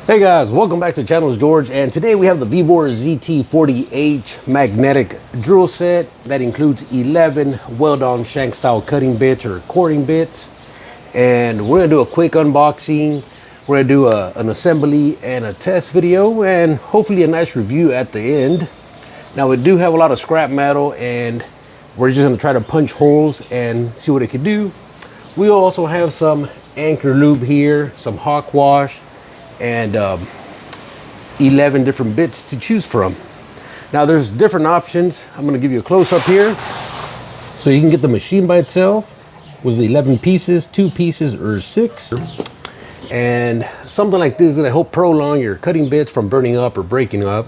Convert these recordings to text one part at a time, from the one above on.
Hey guys, welcome back to the channel. It's George, and today we have the Vevor ZT40H magnetic drill set that includes 11 weld-on shank style cutting bits or coring bits. And we're gonna do a quick unboxing. We're gonna do an assembly and a test video, and hopefully a nice review at the end. Now we do have a lot of scrap metal, and we're just gonna try to punch holes and see what it can do. We also have some anchor lube here, some hawk wash, and 11 different bits to choose from. Now there's different options. I'm going to give you a close-up here. So you can get the machine by itself with 11 pieces, 2 pieces, or 6. And something like this is going to help prolong your cutting bits from burning up or breaking up.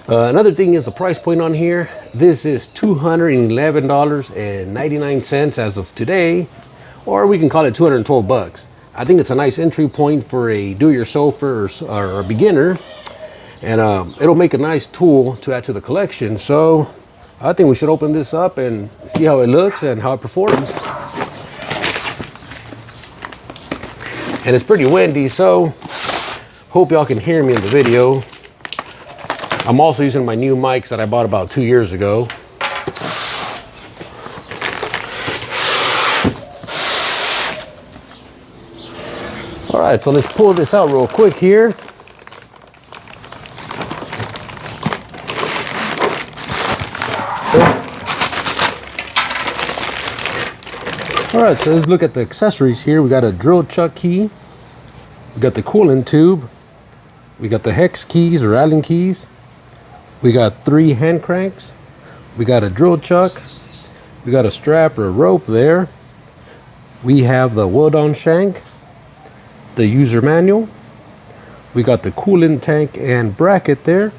Another thing is the price point on here. This is $211.99 as of today, or we can call it 212 bucks. I think it's a nice entry point for a do-it-yourselfer or a beginner, and it'll make a nice tool to add to the collection. So I think we should open this up and see how it looks and how it performs. And it's pretty windy, so hope y'all can hear me in the video. I'm also using my new mics that I bought about 2 years ago. All right, so let's pull this out real quick here. All right, so let's look at the accessories here. We got a drill chuck key. We got the coolant tube. We got the hex keys or Allen keys. We got 3 hand cranks. We got a drill chuck. We got a strap or a rope there. We have the weld-on shank, the user manual. We got the coolant tank and bracket there,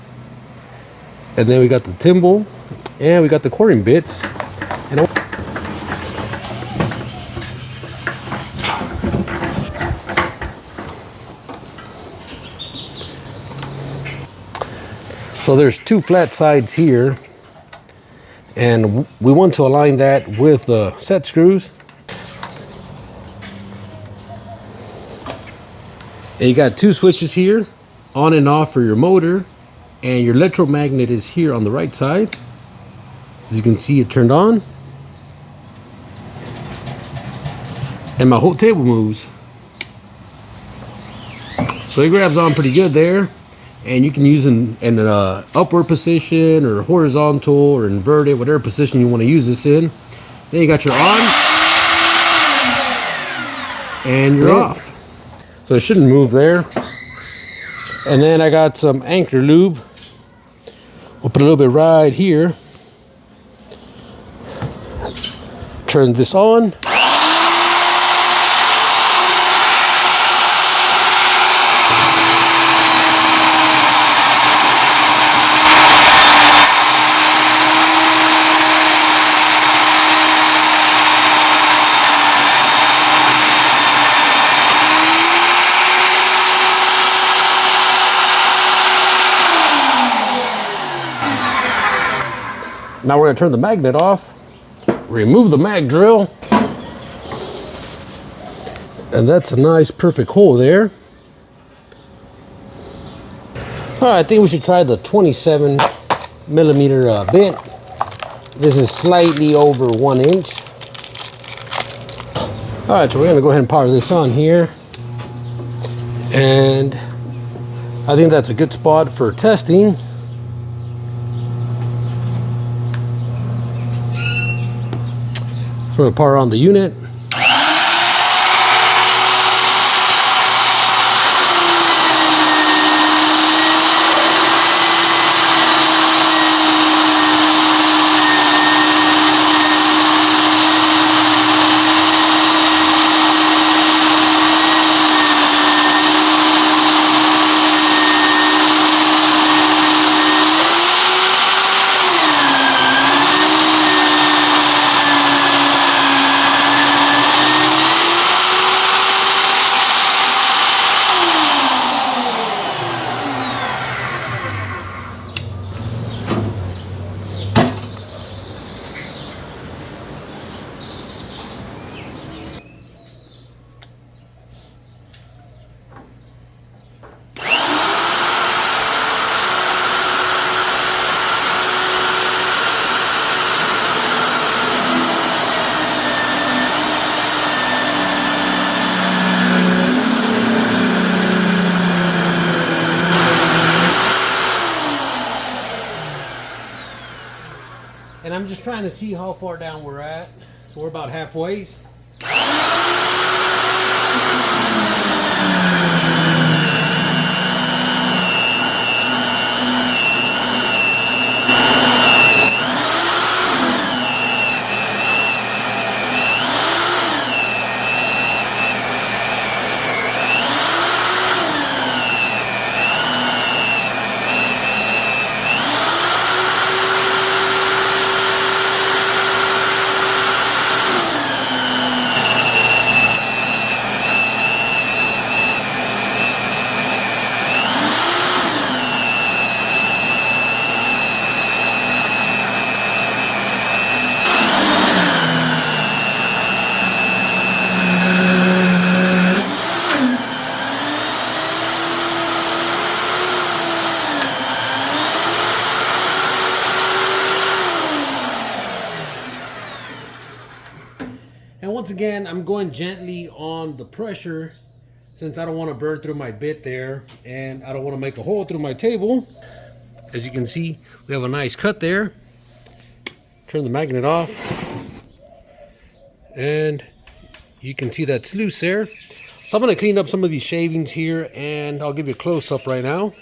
and then we got the thimble, and we got the coring bits. And so there's 2 flat sides here, and we want to align that with the set screws. And you got 2 switches here, on and off for your motor, and your electromagnet is here on the right side. As you can see, it turned on, and my whole table moves. So it grabs on pretty good there, and you can use in an upward position or horizontal or inverted, whatever position you want to use this in. Then you got your on, and you're off. So it shouldn't move there. And then I got some anchor lube. We'll put a little bit right here. Turn this on. Now we're going to turn the magnet off, remove the mag drill, and that's a nice perfect hole there. All right, I think we should try the 27 millimeter bit. This is slightly over 1 inch. All right, so we're going to go ahead and power this on here, and I think that's a good spot for testing. So we're going to power on the unit. just trying to see how far down we're at. So we're about halfway. And once again, I'm going gently on the pressure since I don't want to burn through my bit there and I don't want to make a hole through my table. As you can see, we have a nice cut there. Turn the magnet off and you can see that's loose there. So I'm going to clean up some of these shavings here and I'll give you a close-up right now.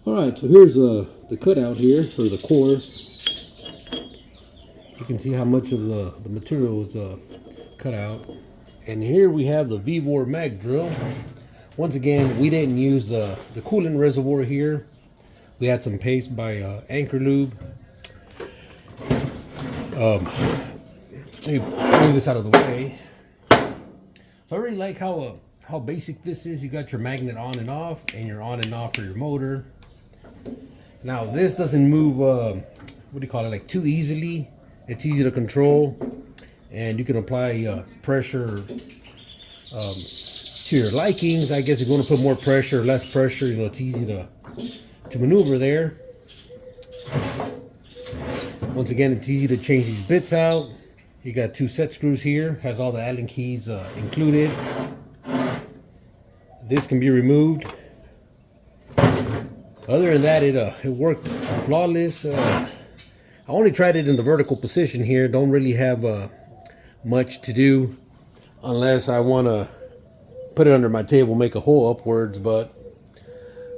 Alright, so here's the cutout here, or the core. You can see how much of the material is cut out. And here we have the Vevor mag drill. Once again, we didn't use the coolant reservoir here. We had some paste by Anchor Lube. Let me move this out of the way. So I really like how basic this is. You got your magnet on and off, and your on and off for your motor. Now this doesn't move, what do you call it, like too easily. It's easy to control, and you can apply pressure to your likings. I guess if you want to put more pressure or less pressure, you know, it's easy to maneuver there. Once again, it's easy to change these bits out. You got 2 set screws here, has all the Allen keys included. This can be removed. Other than that, it worked flawless. I only tried it in the vertical position here. Don't really have much to do unless I want to put it under my table, make a hole upwards. But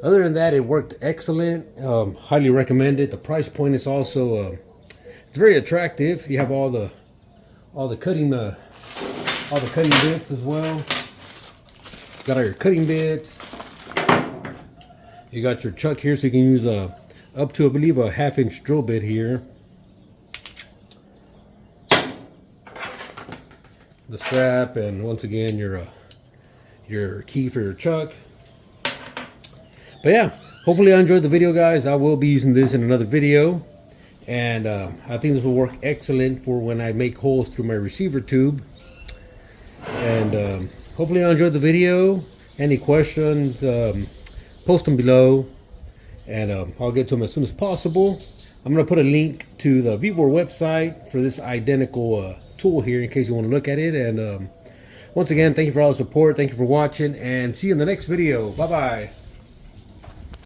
other than that, it worked excellent. Highly recommend it. The price point is also it's very attractive. You have all the cutting bits as well. Got all your cutting bits. You got your chuck here, so you can use up to, I believe, a 1/2-inch drill bit here. The strap, and once again your key for your chuck. But yeah, hopefully I enjoyed the video, guys. I will be using this in another video, and I think this will work excellent for when I make holes through my receiver tube. And hopefully I enjoyed the video. Any questions, post them below, and I'll get to them as soon as possible. I'm going to put a link to the Vevor website for this identical tool here in case you want to look at it. And once again, thank you for all the support. Thank you for watching, and see you in the next video. Bye bye.